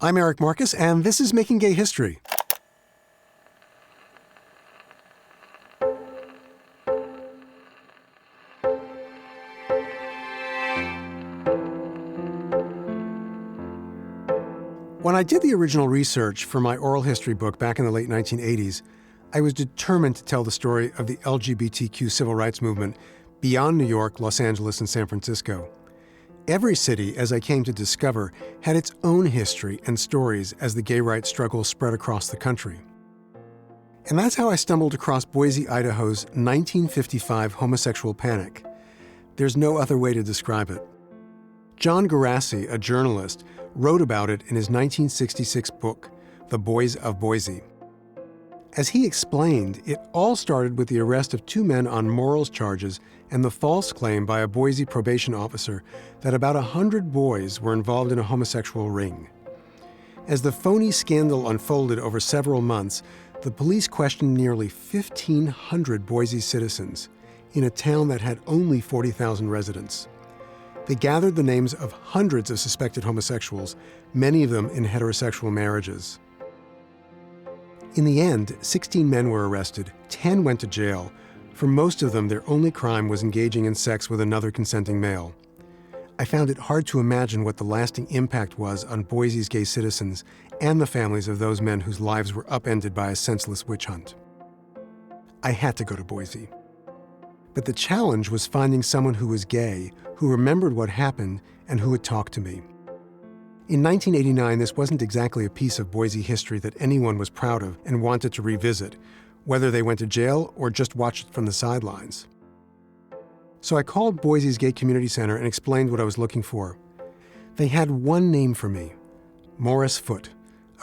I'm Eric Marcus, and this is Making Gay History. When I did the original research for my oral history book back in the late 1980s, I was determined to tell the story of the LGBTQ civil rights movement beyond New York, Los Angeles, and San Francisco. Every city, as I came to discover, had its own history and stories as the gay rights struggle spread across the country. And that's how I stumbled across Boise, Idaho's 1955 homosexual panic. There's no other way to describe it. John Garassi, a journalist, wrote about it in his 1966 book, The Boys of Boise. As he explained, it all started with the arrest of two men on morals charges and the false claim by a Boise probation officer that about 100 boys were involved in a homosexual ring. As the phony scandal unfolded over several months, the police questioned nearly 1,500 Boise citizens in a town that had only 40,000 residents. They gathered the names of hundreds of suspected homosexuals, many of them in heterosexual marriages. In the end, 16 men were arrested, 10 went to jail. For most of them, their only crime was engaging in sex with another consenting male. I found it hard to imagine what the lasting impact was on Boise's gay citizens and the families of those men whose lives were upended by a senseless witch hunt. I had to go to Boise. But the challenge was finding someone who was gay, who remembered what happened, and who would talk to me. In 1989, this wasn't exactly a piece of Boise history that anyone was proud of and wanted to revisit, whether they went to jail or just watched it from the sidelines. So I called Boise's Gay Community Center and explained what I was looking for. They had one name for me, Morris Foote,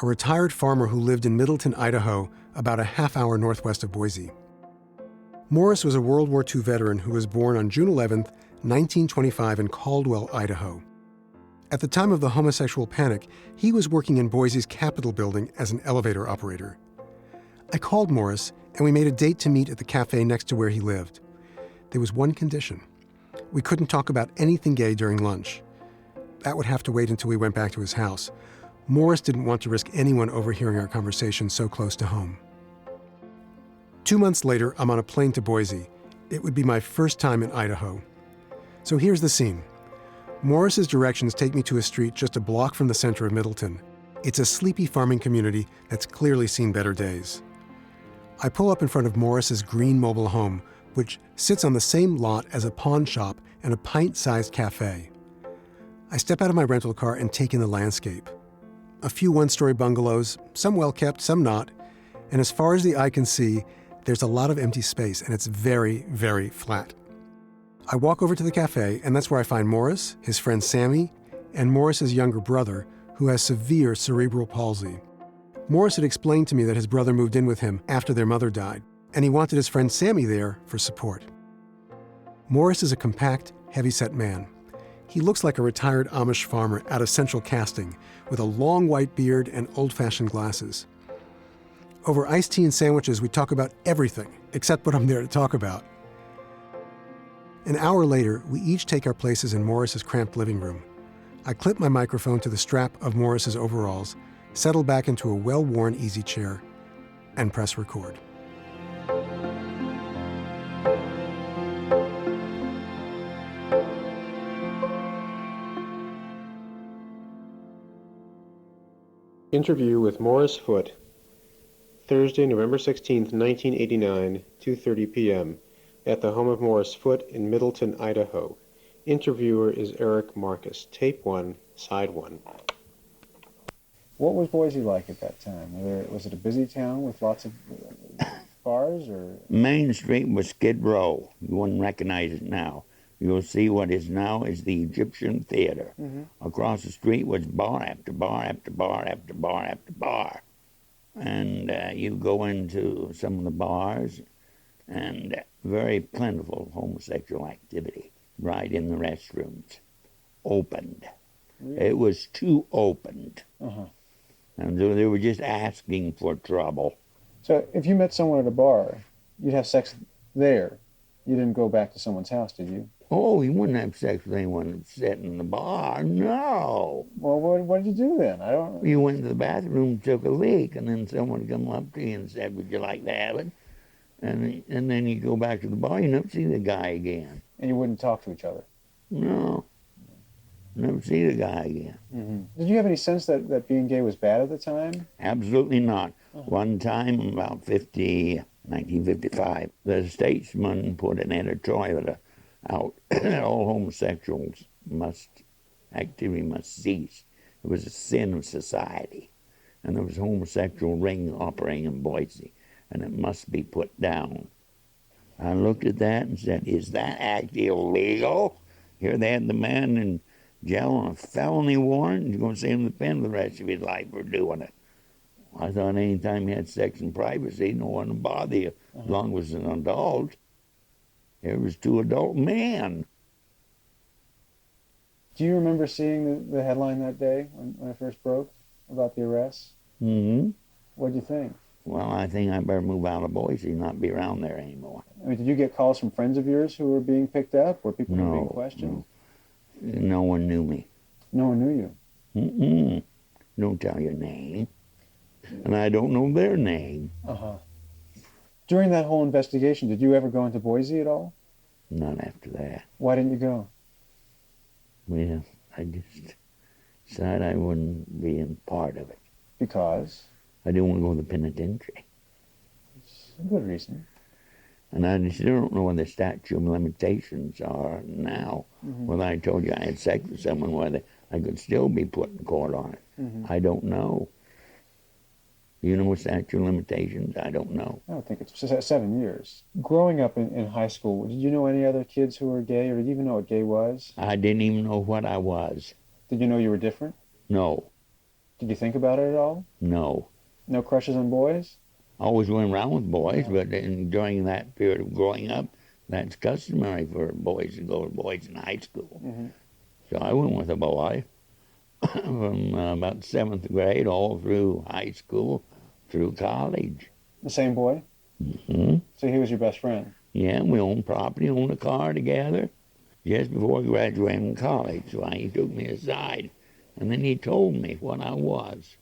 a retired farmer who lived in Middleton, Idaho, about a half-hour northwest of Boise. Morris was a World War II veteran who was born on June 11, 1925 in Caldwell, Idaho. At the time of the homosexual panic, he was working in Boise's Capitol building as an elevator operator. I called Morris, and we made a date to meet at the cafe next to where he lived. There was one condition. We couldn't talk about anything gay during lunch. That would have to wait until we went back to his house. Morris didn't want to risk anyone overhearing our conversation so close to home. 2 months later, I'm on a plane to Boise. It would be my first time in Idaho. So here's the scene. Morris's directions take me to a street just a block from the center of Middleton. It's a sleepy farming community that's clearly seen better days. I pull up in front of Morris's green mobile home, which sits on the same lot as a pawn shop and a pint-sized cafe. I step out of my rental car and take in the landscape. A few one-story bungalows, some well-kept, some not, and as far as the eye can see, there's a lot of empty space, and it's very, very flat. I walk over to the cafe, and that's where I find Morris, his friend Sammy, and Morris's younger brother, who has severe cerebral palsy. Morris had explained to me that his brother moved in with him after their mother died, and he wanted his friend Sammy there for support. Morris is a compact, heavy-set man. He looks like a retired Amish farmer out of central casting, with a long white beard and old-fashioned glasses. Over iced tea and sandwiches, we talk about everything, except what I'm there to talk about. An hour later, we each take our places in Morris's cramped living room. I clip my microphone to the strap of Morris's overalls, settle back into a well-worn easy chair, and press record. Interview with Morris Foote, Thursday, November 16th, 1989, 2:30 p.m., at the home of Morris Foote in Middleton, Idaho. Interviewer is Eric Marcus. Tape 1, Side 1. What was Boise like at that time? Was it a busy town with lots of bars? Or Main Street was Skid Row. You wouldn't recognize it now. You'll see what is now is the Egyptian Theater. Mm-hmm. Across the street was bar after bar after bar after bar after bar. And you go into some of the bars, and very plentiful homosexual activity right in the restrooms. Opened. Really? It was too opened. Uh-huh. And they were just asking for trouble. So if you met someone at a bar, you'd have sex there. You didn't go back to someone's house, did you? Oh, he wouldn't have sex with anyone sitting in the bar. No. Well, what did you do then? I don't. You went to the bathroom, took a leak, and then someone come up to you and said, "Would you like to have it?" And then you go back to the bar. You never see the guy again. And you wouldn't talk to each other. No. Never see the guy again. Mm-hmm. Did you have any sense that being gay was bad at the time? Absolutely not. One time, about 1955, the Statesman put an editorial out that all homosexuals activity must cease. It was a sin of society. And there was a homosexual ring operating in Boise, and it must be put down. I looked at that and said, is that act illegal? Here they had the man in jail on a felony warrant. He's going to sit in the pen the rest of his life for doing it. I thought anytime you had sex in privacy, no one would bother you as long as it was an adult. It was two adult men. Do you remember seeing the headline that day when it first broke about the arrests? Mm-hmm. What did you think? Well, I think I better move out of Boise and not be around there anymore. I mean, did you get calls from friends of yours who were being picked up, or people who were being questioned? No one knew me. No one knew you? Mm-mm. Don't tell your name. And I don't know their name. Uh-huh. During that whole investigation, did you ever go into Boise at all? Not after that. Why didn't you go? Well, I just decided I wouldn't be in part of it. Because? I didn't want to go to the penitentiary. It's a good reason. And I still don't know what the statute of limitations are now. Mm-hmm. Whether I told you I had sex with someone, whether I could still be put in court on it. Mm-hmm. I don't know. You know what statute of limitations? I don't know. I don't think it's 7 years. Growing up in high school, did you know any other kids who were gay, or did you even know what gay was? I didn't even know what I was. Did you know you were different? No. Did you think about it at all? No. No crushes on boys? I always went around with boys, but during that period of growing up, that's customary for boys to go to boys in high school. Mm-hmm. So I went with a boy from about 7th grade all through high school, through college. The same boy? Mm-hmm. So he was your best friend? Yeah, we owned property, owned a car together. Just before graduating from college, so he took me aside, and then he told me what I was.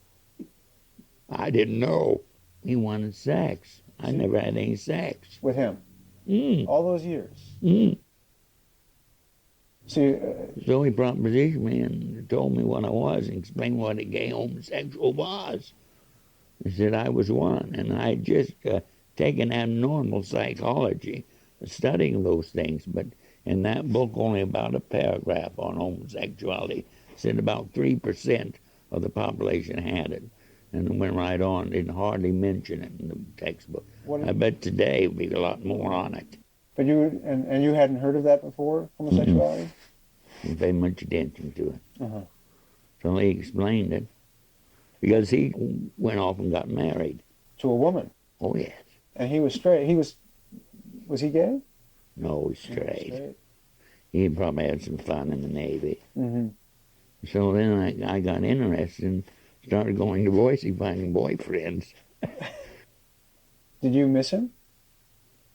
I didn't know. He wanted sex. I never had any sex. With him? Mm. All those years? Mm. So he propositioned me and told me what I was and explained what a gay homosexual was. He said I was one, and I had just taken abnormal psychology, studying those things, but in that book only about a paragraph on homosexuality said about 3% of the population had it. And it went right on. Didn't hardly mention it in the textbook. I bet today would be a lot more on it. But you hadn't heard of that before, homosexuality? Didn't pay much attention to it. Uh-huh. So he explained it. Because he went off and got married. To a woman? Oh, yes. And he was straight. Was he gay? No, he's straight. He probably had some fun in the Navy. Mm-hmm. So then I got interested and started going to Boise, finding boyfriends. Did you miss him?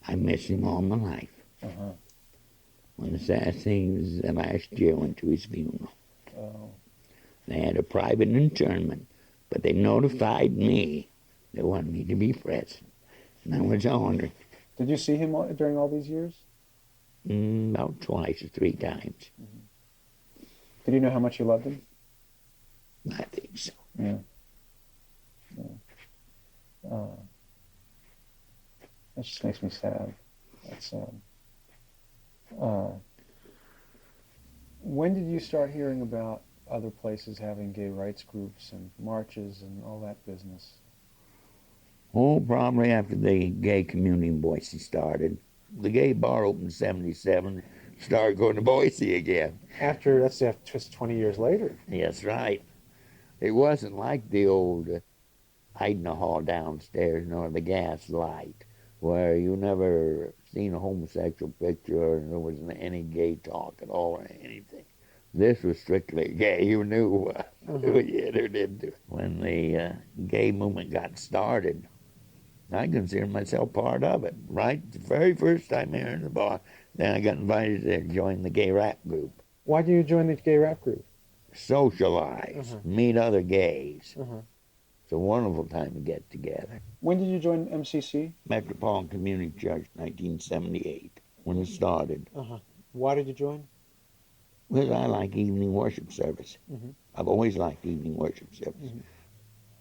I miss him all my life. Uh-huh. One of the sad things that last year I went to his funeral. Oh. They had a private interment, but they notified me they wanted me to be present. And I was honored. Did you see him during all these years? About twice or 3 times. Mm-hmm. Did you know how much you loved him? I think so. Yeah. That just makes me sad. That's sad. When did you start hearing about other places having gay rights groups and marches and all that business? Oh, probably after the gay community in Boise started. The gay bar opened in 1977, started going to Boise again. That's 20 years later. Yes, right. It wasn't like the old Idaho Hall downstairs nor the gas light, where you never seen a homosexual picture or there wasn't any gay talk at all or anything. This was strictly gay. You knew you entered into it. When the gay movement got started, I considered myself part of it. Right, the very first time here in the bar, Then I got invited to join the gay rap group. Why did you join the gay rap group? Socialize, meet other gays. Uh-huh. It's a wonderful time to get together. When did you join MCC? Metropolitan Community Church, 1978, when it started. Uh-huh. Why did you join? Because I like evening worship service. Mm-hmm. I've always liked evening worship service. Mm-hmm.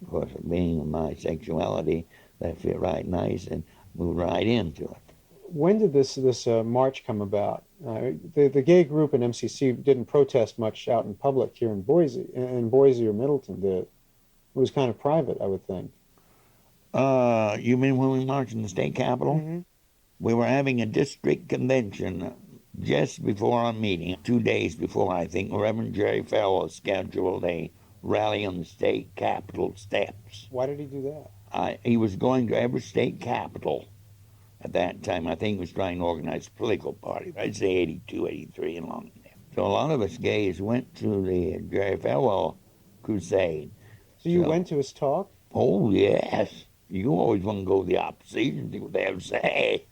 Of course, being my sexuality, that fit right nice and moved right into it. When did this march come about? The gay group in MCC didn't protest much out in public here in Boise or Middleton did. It was kind of private, I would think. You mean when we marched in the state capitol? Mm-hmm. We were having a district convention just before our meeting, 2 days before, I think. Reverend Jerry Fellows scheduled a rally on the state capitol steps. Why did he do that? He was going to every state capitol at that time. I think he was trying to organize a political party. I'd say 82, 83 along there. So a lot of us gays went to the Jerry Fellows crusade. So you went to his talk? Oh, yes. You always want to go to the opposition, see what they have to say.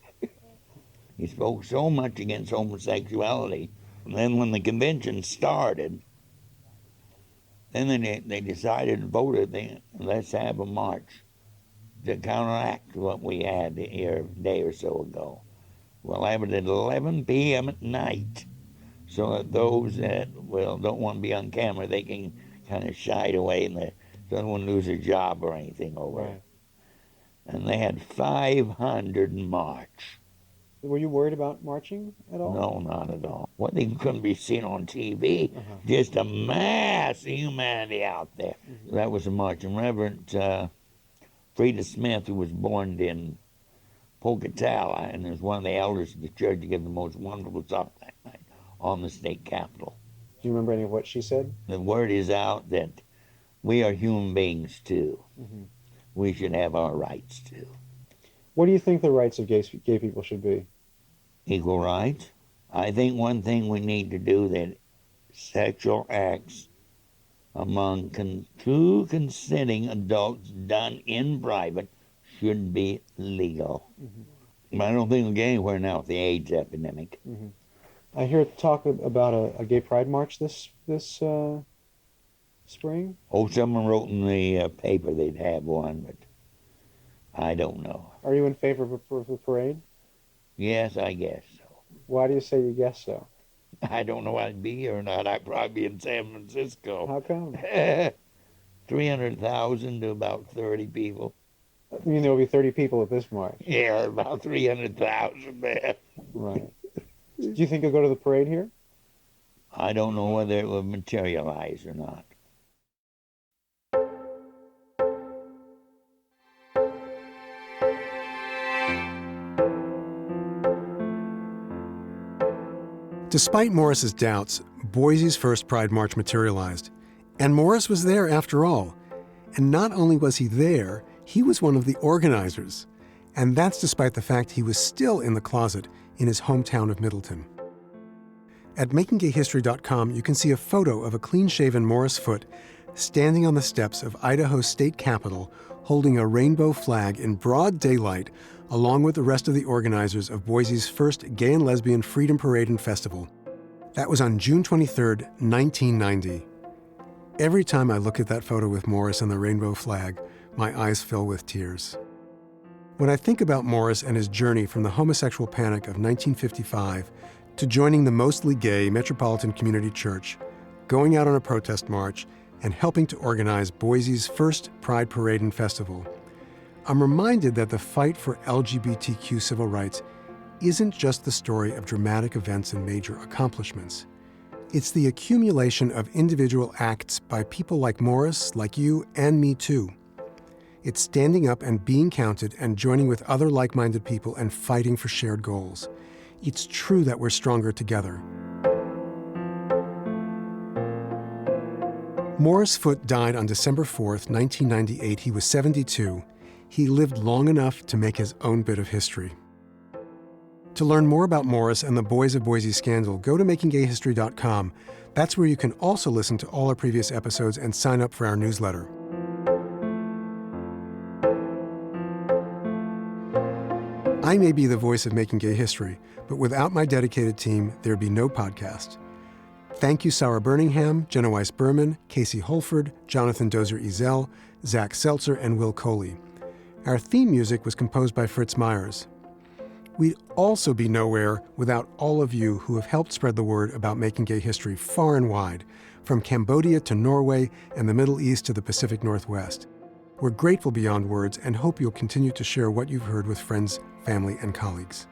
He spoke so much against homosexuality. And then when the convention started, then they decided, voted, let's have a march to counteract what we had here a day or so ago. We'll have it at 11 p.m. at night, so that those that don't want to be on camera, they can kind of shide away and they don't want to lose their job or anything over it. And they had 500 march. Were you worried about marching at all? No, not at all. What they couldn't be seen on TV, just a mass of humanity out there. Mm-hmm. That was a march. And Reverend Frieda Smith, who was born in Pocatello and is one of the elders of the church, gave the most wonderful talk that night on the state capitol. Do you remember any of what she said? The word is out that we are human beings too. Mm-hmm. We should have our rights too. What do you think the rights of gay people should be? Equal rights. I think one thing we need to do, that sexual acts among two consenting adults done in private should be legal. Mm-hmm. But I don't think we'll get anywhere now with the AIDS epidemic. Mm-hmm. I hear talk about a gay pride march this spring. Oh, someone wrote in the paper they'd have one, but I don't know. Are you in favor of a parade? Yes, I guess so. Why do you say you guess so? I don't know if I'd be here or not. I'd probably be in San Francisco. How come? 300,000 to about 30 people. You mean there'll be 30 people at this march? Yeah, about 300,000 there. Right. Do you think you'll go to the parade here? I don't know whether it will materialize or not. Despite Morris's doubts, Boise's first Pride March materialized. And Morris was there after all. And not only was he there, he was one of the organizers. And that's despite the fact he was still in the closet in his hometown of Middleton. At makinggayhistory.com, you can see a photo of a clean-shaven Morris Foote standing on the steps of Idaho State Capitol holding a rainbow flag in broad daylight along with the rest of the organizers of Boise's first Gay and Lesbian Freedom Parade and Festival. That was on June 23, 1990. Every time I look at that photo with Morris and the rainbow flag, my eyes fill with tears. When I think about Morris and his journey from the homosexual panic of 1955 to joining the mostly gay Metropolitan Community Church, going out on a protest march, and helping to organize Boise's first Pride Parade and Festival, I'm reminded that the fight for LGBTQ civil rights isn't just the story of dramatic events and major accomplishments. It's the accumulation of individual acts by people like Morris, like you, and me too. It's standing up and being counted and joining with other like-minded people and fighting for shared goals. It's true that we're stronger together. Morris Foote died on December 4th, 1998. He was 72. He lived long enough to make his own bit of history. To learn more about Morris and the Boys of Boise scandal, go to makinggayhistory.com. That's where you can also listen to all our previous episodes and sign up for our newsletter. I may be the voice of making gay history, but without my dedicated team, there'd be no podcast. Thank you, Sarah Birmingham, Jenna Weiss-Berman, Casey Holford, Jonathan Dozer-Ezel, Zach Seltzer, and Will Coley. Our theme music was composed by Fritz Myers. We'd also be nowhere without all of you who have helped spread the word about making gay history far and wide, from Cambodia to Norway and the Middle East to the Pacific Northwest. We're grateful beyond words and hope you'll continue to share what you've heard with friends, family, and colleagues.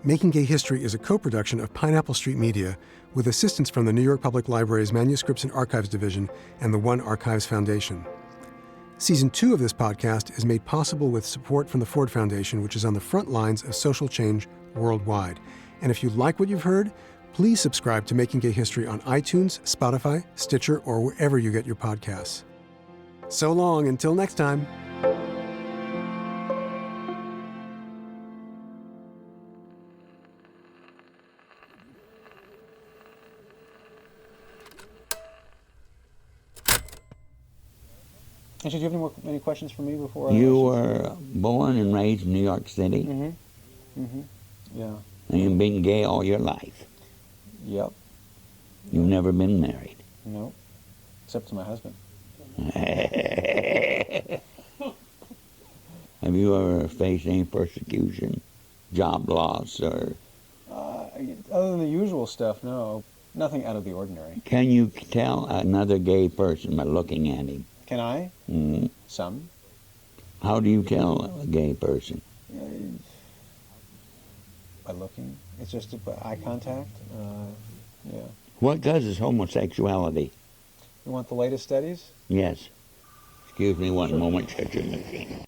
Making Gay History is a co-production of Pineapple Street Media with assistance from the New York Public Library's Manuscripts and Archives Division and the One Archives Foundation. Season 2 of this podcast is made possible with support from the Ford Foundation, which is on the front lines of social change worldwide. And if you like what you've heard, please subscribe to Making Gay History on iTunes, Spotify, Stitcher, or wherever you get your podcasts. So long, until next time. Actually, do you have any questions for me before You were born and raised in New York City, Yeah. and you've been gay all your life. Yep. You've never been married. No. Except to my husband. Have you ever faced any persecution, job loss, or Other than the usual stuff, no. Nothing out of the ordinary. can you tell another gay person by looking at him? Can I? Mm-hmm. Some. How do you tell a gay person? By looking. It's just eye contact. Yeah. What causes homosexuality? You want the latest studies? Yes. Excuse me one moment, Church machine.